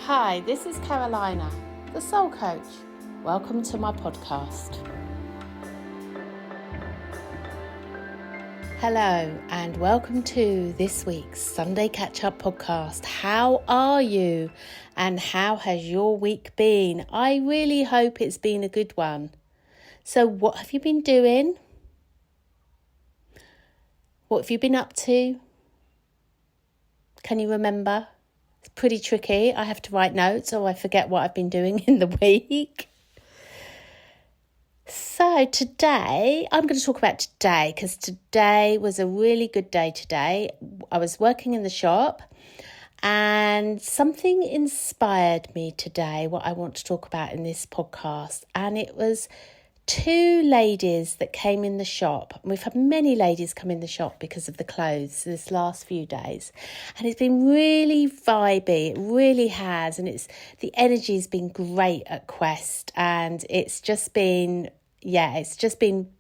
Hi, this is Carolina, the Soul Coach. Welcome to my podcast. Hello and welcome to this week's Sunday Catchup podcast. How are you and how has your week been? I really hope it's been a good one. So what have you been doing? What have you been up to? Can you remember? It's pretty tricky. I have to write notes or I forget what I've been doing in the week. So today, I'm going to talk about today because today was a really good day today. I was working in the shop and something inspired me today, what I want to talk about in this podcast. And it was two ladies that came in the shop. We've had many ladies come in the shop because of the clothes this last few days. And it's been really vibey. It really has. And the energy's been great at Quest. And it's just been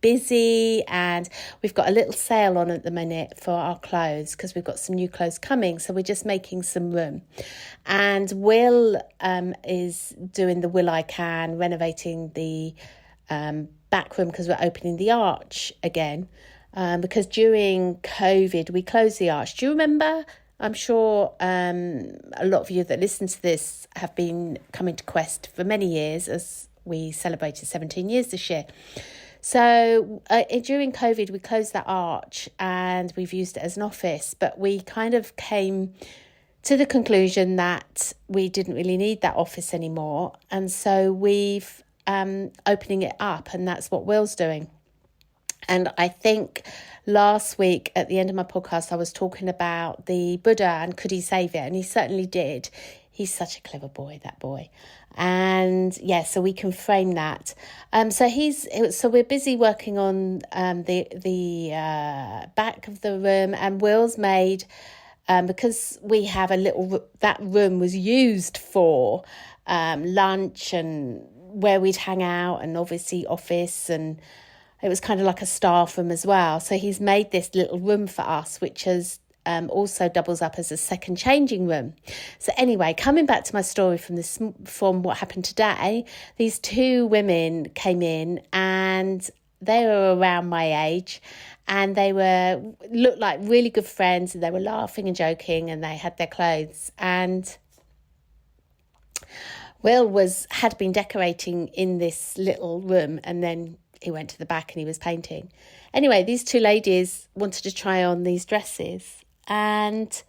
busy, and we've got a little sale on at the minute for our clothes because we've got some new clothes coming. So we're just making some room. And Will is doing the Will I Can, renovating the back room because we're opening the arch again because during COVID we closed the arch. Do you remember? I'm sure a lot of you that listen to this have been coming to Quest for many years as we celebrated 17 years this year. So during COVID we closed that arch and we've used it as an office, but we kind of came to the conclusion that we didn't really need that office anymore, and so we've opening it up, and that's what Will's doing. And I think last week at the end of my podcast I was talking about the Buddha and could he save it, and he certainly did. He's such a clever boy, that boy. And so we can frame that. So we're busy working on the back of the room, and Will's made because we have that room was used for lunch and where we'd hang out, and obviously office, and it was kind of like a staff room as well. So he's made this little room for us, which has also doubles up as a second changing room. So anyway, coming back to my story from what happened today, these two women came in and they were around my age, and they looked like really good friends, and they were laughing and joking, and they had their clothes. And Will had been decorating in this little room, and then he went to the back and he was painting. Anyway, these two ladies wanted to try on these dresses, and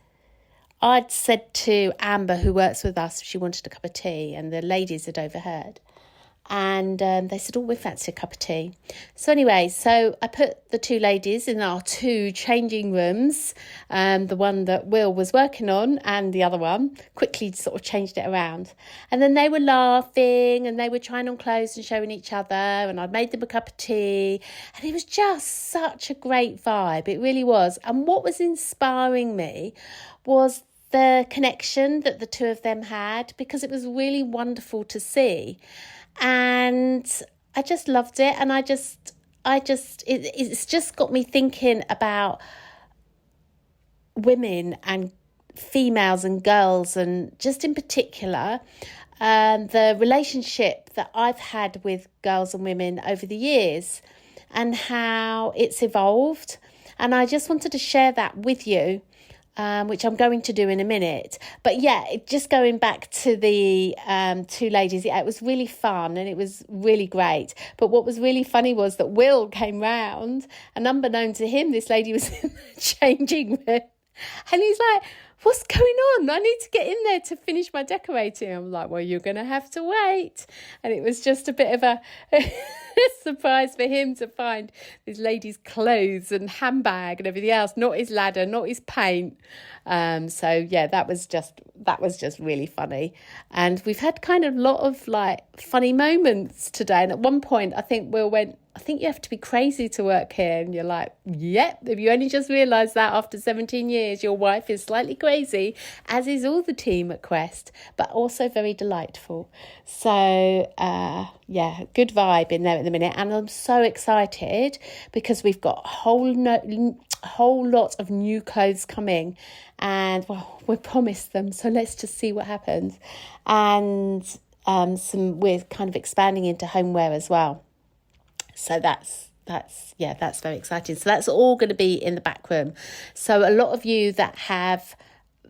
I'd said to Amber, who works with us, if she wanted a cup of tea, and the ladies had overheard. And they said, we fancy a cup of tea. So anyway, so I put the two ladies in our two changing rooms, the one that Will was working on and the other one, quickly sort of changed it around. And then they were laughing and they were trying on clothes and showing each other, and I'd made them a cup of tea, and it was just such a great vibe. It really was. And what was inspiring me was the connection that the two of them had, because it was really wonderful to see. And I just loved it, and it's just got me thinking about women and females and girls, and just in particular the relationship that I've had with girls and women over the years and how it's evolved. And I just wanted to share that with you, which I'm going to do in a minute. But just going back to the two ladies, it was really fun and it was really great. But what was really funny was that Will came round, and unbeknown to him, this lady was in the changing room, and he's like, what's going on? I need to get in there to finish my decorating. I'm like, well, you're going to have to wait. And it was just a bit of a surprise for him to find this lady's clothes and handbag and everything else, not his ladder, not his paint. That was just really funny. And we've had kind of a lot of funny moments today. And at one point, I think Will went, I think you have to be crazy to work here. And you're like, yep, if you only just realised that after 17 years, your wife is slightly crazy, as is all the team at Quest, but also very delightful. So, good vibe in there at the minute. And I'm so excited because we've got a a whole lot of new clothes coming, and well, we're promised them, so let's just see what happens. And we're kind of expanding into homeware as well. So that's very exciting. So that's all going to be in the back room. So a lot of you that have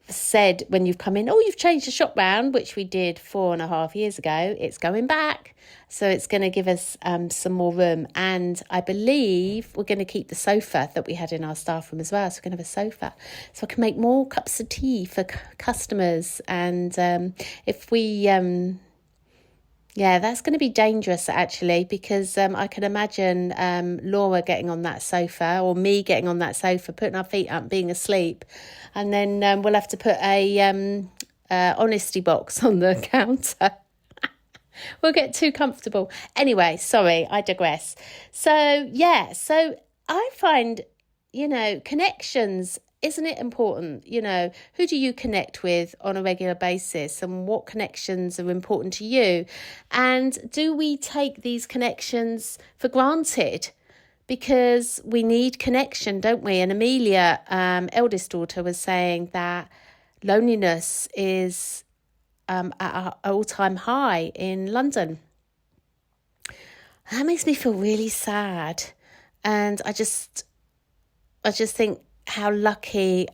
said when you've come in, oh, you've changed the shop round, which we did 4.5 years ago, it's going back. So it's going to give us some more room. And I believe we're going to keep the sofa that we had in our staff room as well. So we're going to have a sofa. So I can make more cups of tea for customers. And if we... yeah, that's going to be dangerous, actually, because I can imagine Laura getting on that sofa, or me getting on that sofa, putting our feet up, being asleep. And then we'll have to put a honesty box on the counter. We'll get too comfortable. Anyway, sorry, I digress. So I find, connections, isn't it important? Who do you connect with on a regular basis, and what connections are important to you? And do we take these connections for granted? Because we need connection, don't we? And Amelia, eldest daughter, was saying that loneliness is at an all-time high in London. That makes me feel really sad. And I just think how lucky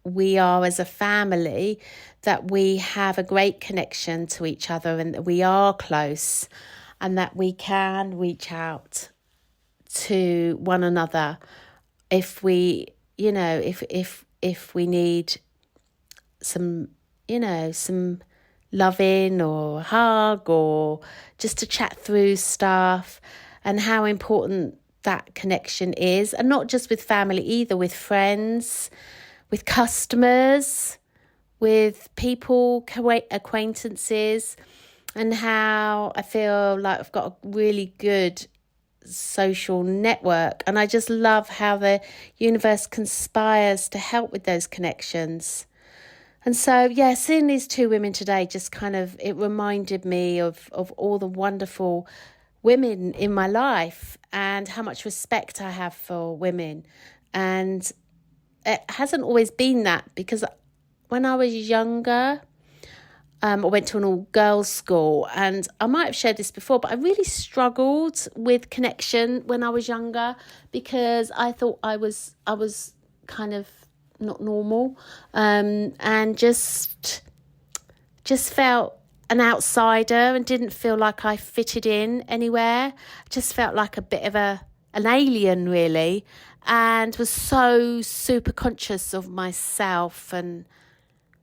we are as a family that we have a great connection to each other, and that we are close, and that we can reach out to one another if we, if we need some loving or a hug, or just to chat through stuff, and how important that connection is. And not just with family either, with friends, with customers, with people, acquaintances, and how I feel like I've got a really good social network. And I just love how the universe conspires to help with those connections. And so, seeing these two women today just it reminded me of all the wonderful women in my life, and how much respect I have for women. And it hasn't always been that, because when I was younger, I went to an all-girls school, and I might have shared this before, but I really struggled with connection when I was younger, because I thought I was kind of not normal, and just felt an outsider, and didn't feel like I fitted in anywhere. Just felt like a bit of an alien, really, and was so super conscious of myself and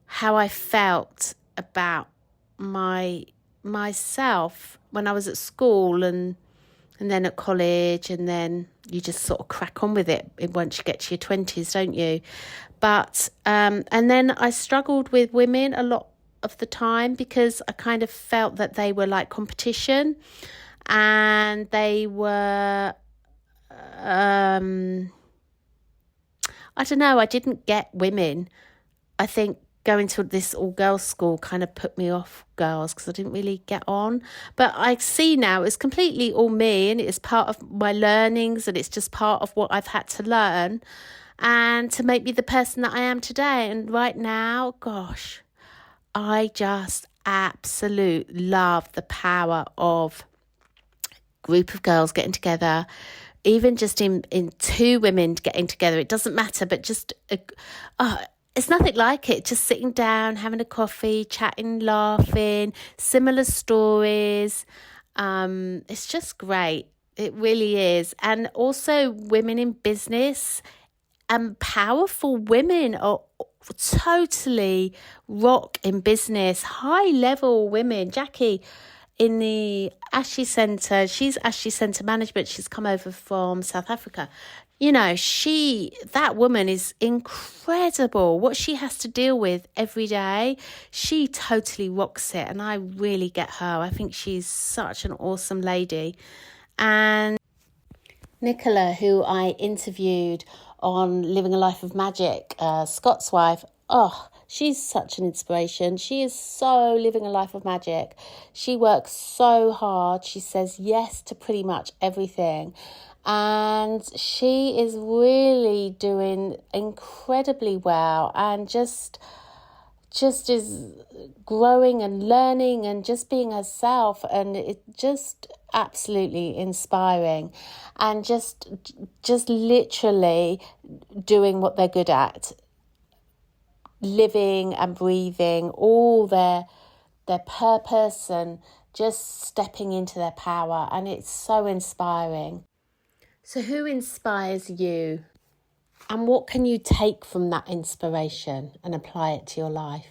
how I felt about myself when I was at school, and then at college, and then you just sort of crack on with it once you get to your 20s, don't you? But and then I struggled with women a lot of the time, because I kind of felt that they were like competition, and they were I don't know, I didn't get women. I think going to this all-girls school kind of put me off girls, because I didn't really get on. But I see now it's completely all me, and it's part of my learnings, and it's just part of what I've had to learn, and to make me the person that I am today. And right now, gosh, I just absolutely love the power of a group of girls getting together, even just in two women getting together. It doesn't matter, but just it's nothing like it. Just sitting down, having a coffee, chatting, laughing, similar stories. It's just great. It really is. And also women in business, and powerful women are totally rock in business, high level women. Jackie in the Ashley Centre, she's Ashley Centre Management. She's come over from South Africa. That woman is incredible. What she has to deal with every day, she totally rocks it. And I really get her. I think she's such an awesome lady. And Nicola, who I interviewed on Living a Life of Magic, Scott's wife, she's such an inspiration. She is so living a life of magic. She works so hard. She says yes to pretty much everything. and she is really doing incredibly well and just is growing and learning and just being herself, and it just absolutely inspiring, and just literally doing what they're good at, living and breathing all their purpose and just stepping into their power, and it's so inspiring. So who inspires you? And what can you take from that inspiration and apply it to your life?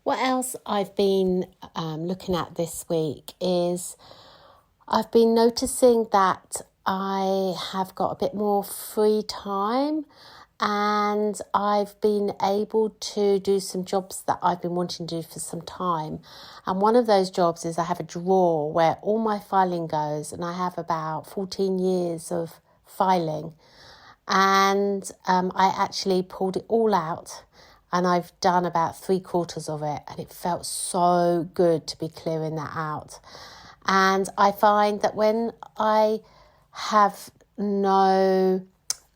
What else I've been looking at this week is I've been noticing that I have got a bit more free time, and I've been able to do some jobs that I've been wanting to do for some time. And one of those jobs is I have a drawer where all my filing goes, and I have about 14 years of filing. And I actually pulled it all out, and I've done about 3/4 of it, and it felt so good to be clearing that out. And I find that when I have no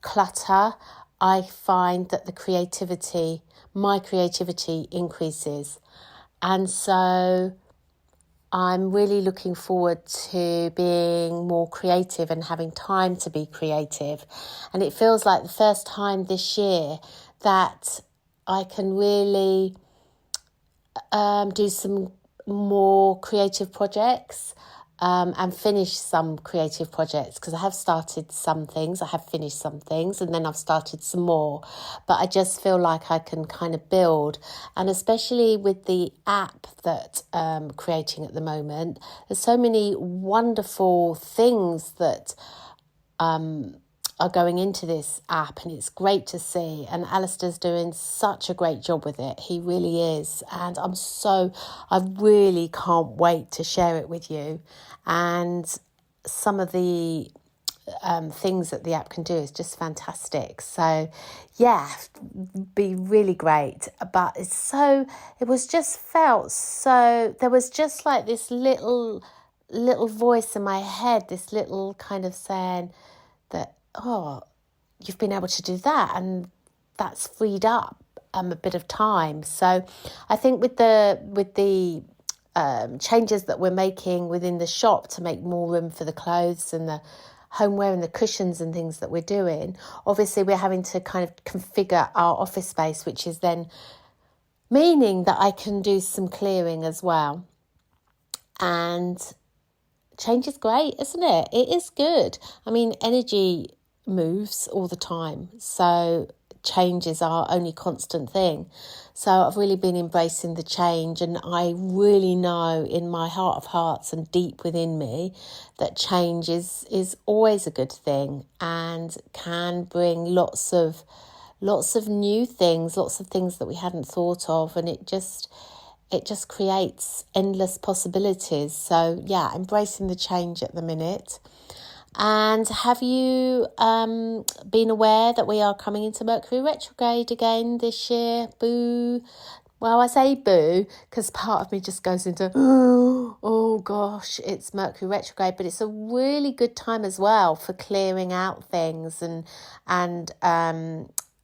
clutter, I find that my creativity increases. And so I'm really looking forward to being more creative and having time to be creative. And it feels like the first time this year that I can really do some more creative projects and finish some creative projects, because I have started some things, I have finished some things, and then I've started some more. But I just feel like I can kind of build, and especially with the app that I'm creating at the moment, there's so many wonderful things that are going into this app, and it's great to see. And Alistair's doing such a great job with it. He really is. And I really can't wait to share it with you. And some of the things that the app can do is just fantastic. So yeah, be really great. But it was just felt so, there was just like this little voice in my head, this little kind of saying that, oh, you've been able to do that, and that's freed up a bit of time. So I think with the changes that we're making within the shop to make more room for the clothes and the homeware and the cushions and things that we're doing, obviously we're having to kind of configure our office space, which is then meaning that I can do some clearing as well. And change is great, isn't it? It is good. I mean, energy moves all the time, so change is our only constant thing. So I've really been embracing the change, and I really know in my heart of hearts and deep within me that change is always a good thing and can bring lots of new things, lots of things that we hadn't thought of, and it just creates endless possibilities. So yeah, embracing the change at the minute. And have you been aware that we are coming into Mercury retrograde again this year? Boo. Well, I say boo because part of me just goes into, oh gosh, it's Mercury retrograde. But it's a really good time as well for clearing out things and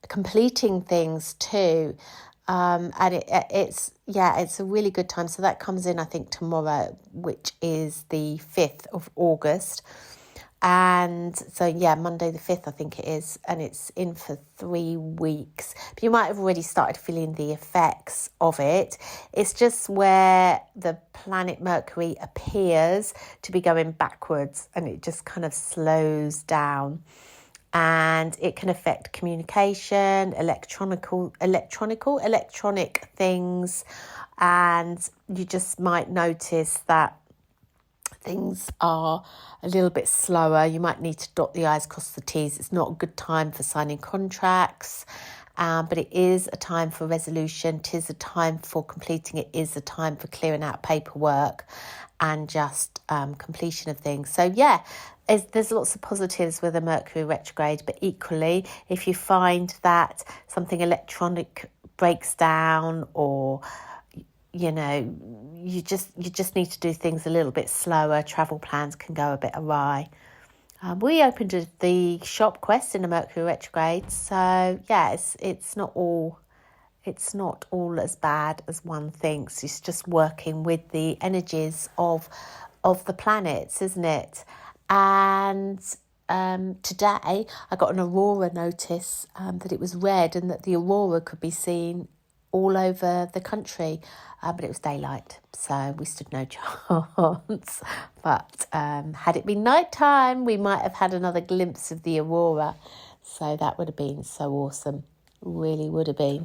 completing things too. And it's a really good time. So that comes in, I think, tomorrow, which is the 5th of August. And so, yeah, Monday the 5th, I think it is, and it's in for 3 weeks. But you might have already started feeling the effects of it. It's just where the planet Mercury appears to be going backwards, and it just kind of slows down. And it can affect communication, electronic things, and you just might notice that things are a little bit slower. You might need to dot the I's, cross the T's. It's not a good time for signing contracts, but it is a time for resolution. It is a time for completing. It is a time for clearing out paperwork and just completion of things. So yeah, there's lots of positives with a Mercury retrograde, but equally, if you find that something electronic breaks down, or you just need to do things a little bit slower, travel plans can go a bit awry. We opened the shop Quest in a Mercury retrograde, so yeah, it's not all as bad as one thinks. It's just working with the energies of the planets, isn't it? And today I got an aurora notice that it was red and that the aurora could be seen all over the country, but it was daylight, so we stood no chance. But had it been nighttime, we might have had another glimpse of the aurora, so that would have been so awesome, really would have been.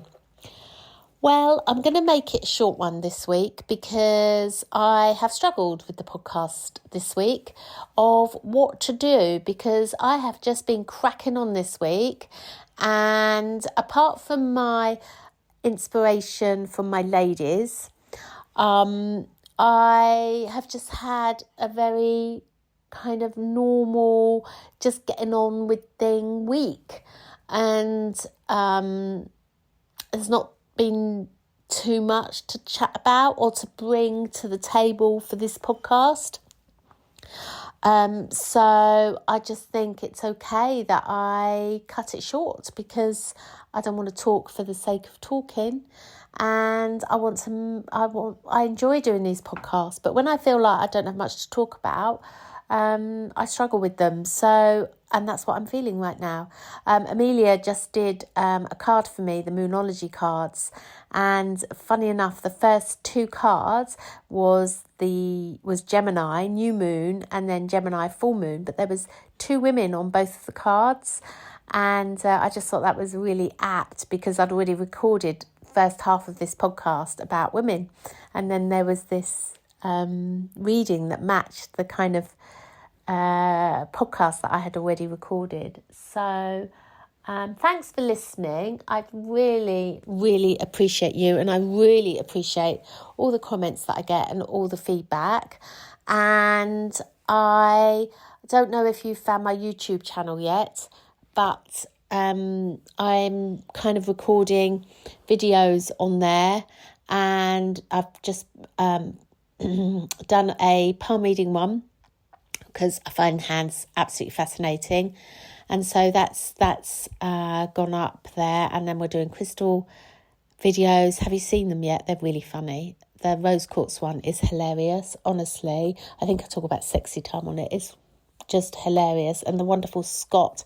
Well, I'm going to make it a short one this week because I have struggled with the podcast this week of what to do, because I have just been cracking on this week, and apart from my inspiration from my ladies, I have just had a very kind of normal, just getting on with thing week, and there's not been too much to chat about or to bring to the table for this podcast. So I just think it's okay that I cut it short, because I don't want to talk for the sake of talking, and I enjoy doing these podcasts, but when I feel like I don't have much to talk about, I struggle with them. So, and that's what I'm feeling right now. Amelia just did a card for me, the Moonology cards, and funny enough, the first two cards was Gemini new moon and then Gemini full moon, but there was two women on both of the cards, and I just thought that was really apt, because I'd already recorded first half of this podcast about women, and then there was this reading that matched the kind of podcast that I had already recorded. So thanks for listening. I really, really appreciate you, and I really appreciate all the comments that I get and all the feedback. And I don't know if you've found my YouTube channel yet, but I'm kind of recording videos on there, and I've just done a palm reading one, because I find hands absolutely fascinating, and so that's gone up there. And then we're doing crystal videos. Have you seen them yet? They're really funny. The rose quartz one is hilarious, honestly. I think I talk about sexy time on it. It's just hilarious, and the wonderful Scott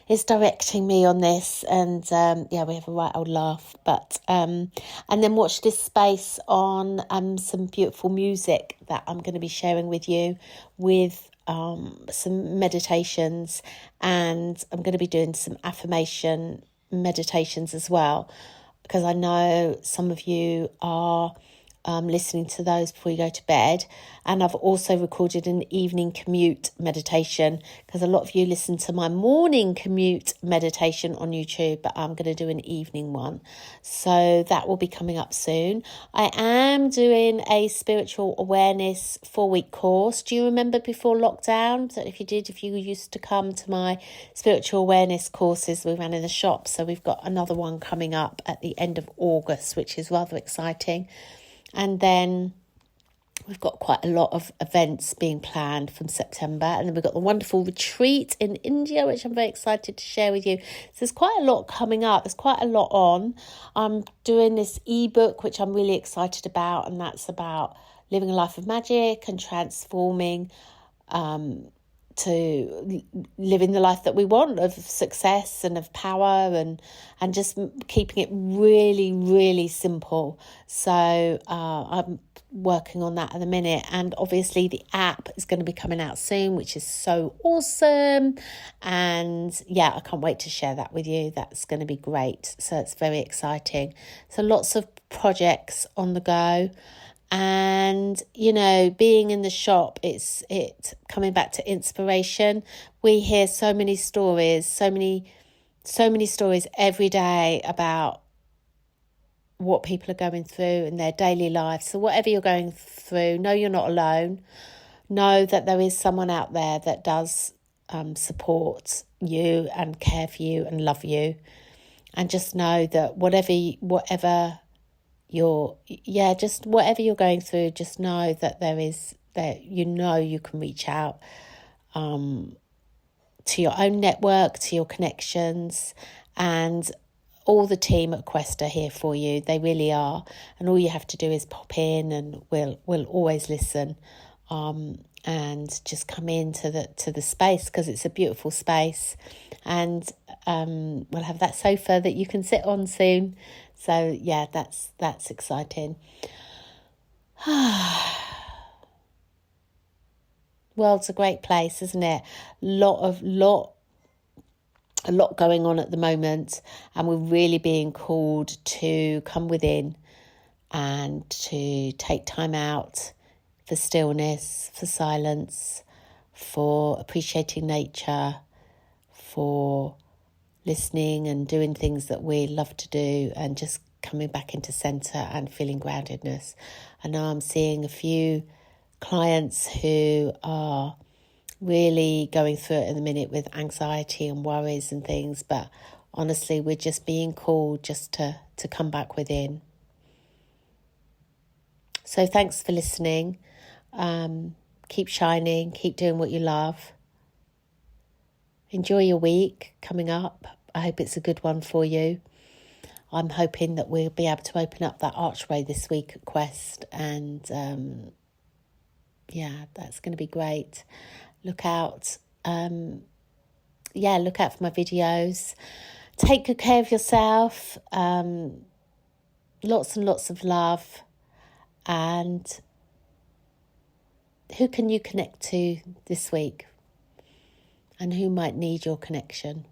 is directing me on this, and we have a right old laugh. But and then watch this space on some beautiful music that I'm going to be sharing with you, with some meditations, and I'm going to be doing some affirmation meditations as well, because I know some of you are listening to those before you go to bed. And I've also recorded an evening commute meditation, because a lot of you listen to my morning commute meditation on YouTube, but I'm going to do an evening one, so that will be coming up soon. I am doing a spiritual awareness 4-week course. Do you remember before lockdown? So if you used to come to my spiritual awareness courses we ran in the shop, so we've got another one coming up at the end of August, which is rather exciting. And then we've got quite a lot of events being planned from September. And then we've got the wonderful retreat in India, which I'm very excited to share with you. So there's quite a lot coming up. There's quite a lot on. I'm doing this ebook, which I'm really excited about. And that's about living a life of magic and transforming to living the life that we want, of success and of power, and just keeping it really, really simple. So I'm working on that at the minute, and obviously the app is going to be coming out soon, which is so awesome. And yeah, I can't wait to share that with you. That's going to be great. So it's very exciting. So lots of projects on the go. And, being in the shop, it's coming back to inspiration. We hear so many stories every day about what people are going through in their daily life. So whatever you're going through, know you're not alone. Know that there is someone out there that does support you and care for you and love you. And just know that whatever you're going through, just know that you can reach out to your own network, to your connections, and all the team at Quest are here for you. They really are. And all you have to do is pop in, and we'll always listen. And just come into the space, because it's a beautiful space, and we'll have that sofa that you can sit on soon. So yeah, that's exciting. World's a great place, isn't it? A lot going on at the moment, and we're really being called to come within and to take time out for stillness, for silence, for appreciating nature, for listening and doing things that we love to do, and just coming back into centre and feeling groundedness. I know I'm seeing a few clients who are really going through it in the minute with anxiety and worries and things, but honestly, we're just being called just to come back within. So thanks for listening. Keep shining, keep doing what you love. Enjoy your week coming up. I hope it's a good one for you. I'm hoping that we'll be able to open up that archway this week at Quest, and that's going to be great. Look out. Look out for my videos. Take good care of yourself. Lots and lots of love. And who can you connect to this week? And who might need your connection?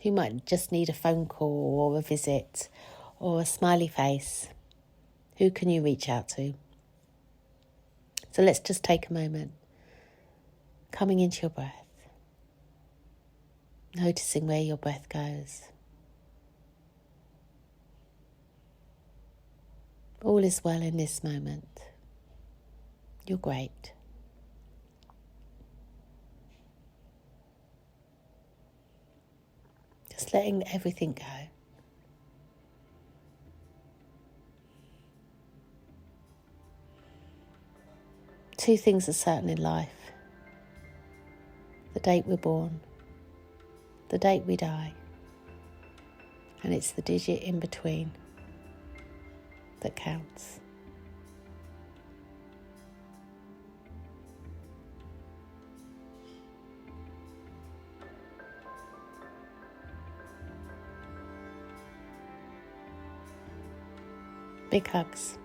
Who might just need a phone call or a visit or a smiley face? Who can you reach out to? So let's just take a moment. Coming into your breath. Noticing where your breath goes. All is well in this moment. You're great. Just letting everything go. Two things are certain in life. The date we're born, the date we die, and it's the digit in between that counts. Big hugs.